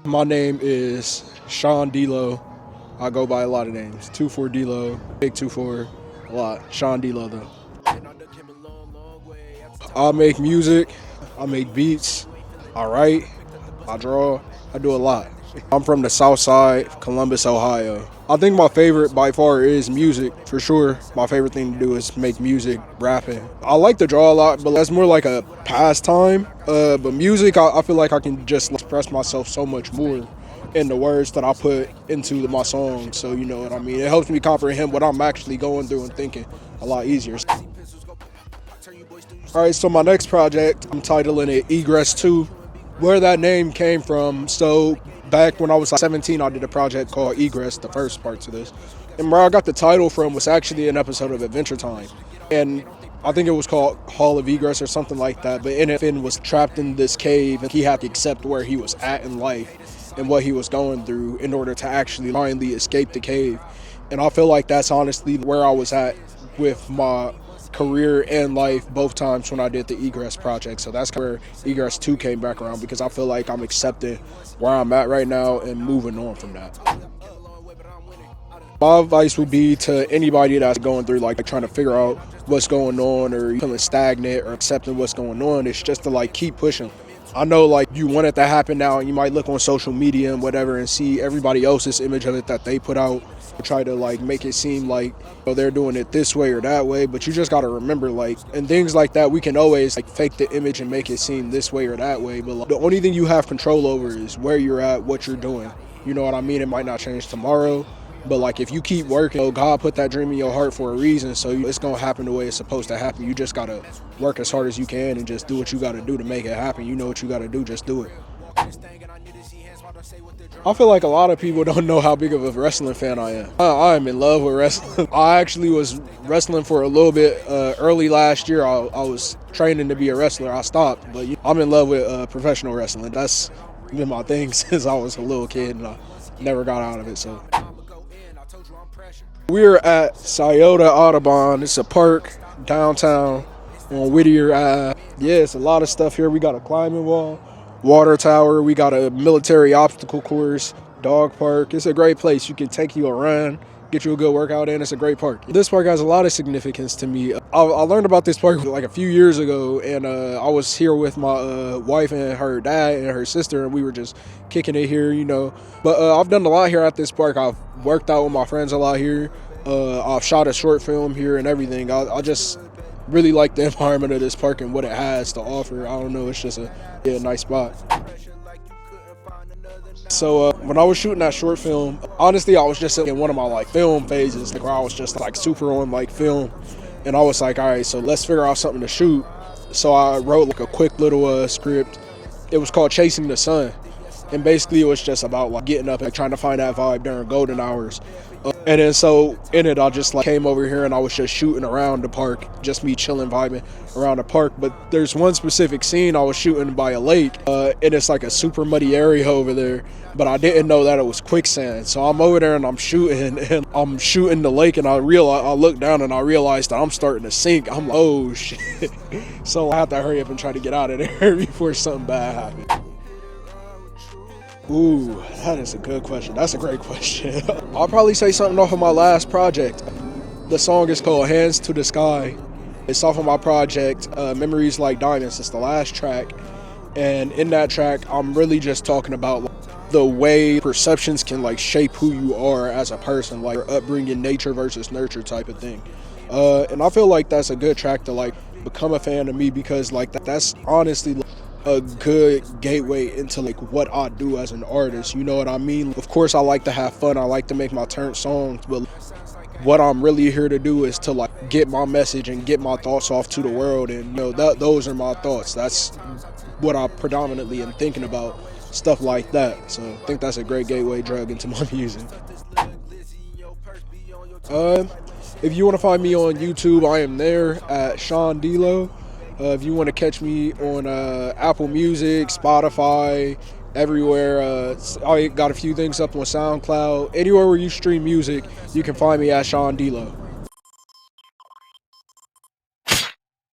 My name is Sean D-Lo. I go by a lot of names. 24 D-Lo, Big 24, a lot. Sean D-Lo though. I make music, I make beats, I write, I draw, I do a lot. I'm from the South Side, Columbus, Ohio. I think my favorite by far is music, for sure. My favorite thing to do is make music, rapping. I like to draw a lot, but that's more like a pastime. But music, I feel like I can just express myself so much more in the words that I put into my songs. So you know what I mean? It helps me comprehend what I'm actually going through and thinking a lot easier. All right, so my next project, I'm titling it Egress II. Where that name came from, so back when I was 17, I did a project called Egress, the first part to this. And where I got the title from was actually an episode of Adventure Time. And I think it was called Hall of Egress or something like that. But Finn was trapped in this cave and he had to accept where he was at in life and what he was going through in order to actually finally escape the cave. And I feel like that's honestly where I was at with my career and life both times when I did the Egress project. So that's where Egress 2 came back around, because I feel like I'm accepting where I'm at right now and moving on from that. My advice would be to anybody that's going through like trying to figure out what's going on or feeling stagnant or accepting what's going on, it's just to like keep pushing. I know like you want it to happen now and you might look on social media and whatever and see everybody else's image of it that they put out, try to like make it seem like they're doing it this way or that way, but you just got to remember like and things like that, we can always like fake the image and make it seem this way or that way, but like, the only thing you have control over is where you're at, what you're doing. You know what I mean? It might not change tomorrow, but like if you keep working, God put that dream in your heart for a reason, so it's gonna happen the way it's supposed to happen. You just gotta work as hard as you can and just do what you gotta do to make it happen. You know what you gotta do, just do it. I feel like a lot of people don't know how big of a wrestling fan I am. I am in love with wrestling. I actually was wrestling for a little bit early last year. I was training to be a wrestler. I stopped, but I'm in love with professional wrestling. That's been my thing since I was a little kid, and I never got out of it. So we're at Scioto Audubon. It's a park downtown on Whittier Ave. Yeah, it's a lot of stuff here. We got a climbing wall, water tower. We got a military obstacle course, dog park. It's a great place. You can take you around, get you a good workout in. It's a great park. This park has a lot of significance to me. I learned about this park like a few years ago, and I was here with my wife and her dad and her sister, and we were just kicking it here, you know. But I've done a lot here at this park. I've worked out with my friends a lot here. I've shot a short film here and everything. I just really like the environment of this park and what it has to offer. I don't know, it's just a nice spot. So when I was shooting that short film, honestly, I was just in one of my like film phases, where I was just like super on like film, and I was like, all right, so let's figure out something to shoot. So I wrote like a quick little script. It was called Chasing the Sun, and basically it was just about like getting up and trying to find that vibe during golden hours. And then so in it, I just like came over here and I was just shooting around the park, just me chilling, vibing around the park. But there's one specific scene I was shooting by a lake, and it's like a super muddy area over there, but I didn't know that it was quicksand. So I'm over there and I'm shooting the lake, and I look down and I realized that I'm starting to sink. I'm like, oh shit. So I have to hurry up and try to get out of there before something bad happens. Ooh, that is a good question. That's a great question. I'll probably say something off of my last project. The song is called Hands to the Sky. It's off of my project, Memories Like Diamonds. It's the last track. And in that track, I'm really just talking about the way perceptions can like shape who you are as a person, like your upbringing, nature versus nurture type of thing. And I feel like that's a good track to like become a fan of me, because like that's honestly a good gateway into like what I do as an artist. You know what I mean? Of course, I like to have fun. I like to make my turn songs, but what I'm really here to do is to like get my message and get my thoughts off to the world. And you know, those are my thoughts. That's what I predominantly am thinking about, stuff like that. So I think that's a great gateway drug into my music. If you want to find me on YouTube, I am there at Sean D-Lo. If you want to catch me on Apple Music, Spotify, everywhere, I got a few things up on SoundCloud. Anywhere where you stream music, you can find me at Sean D-Lo.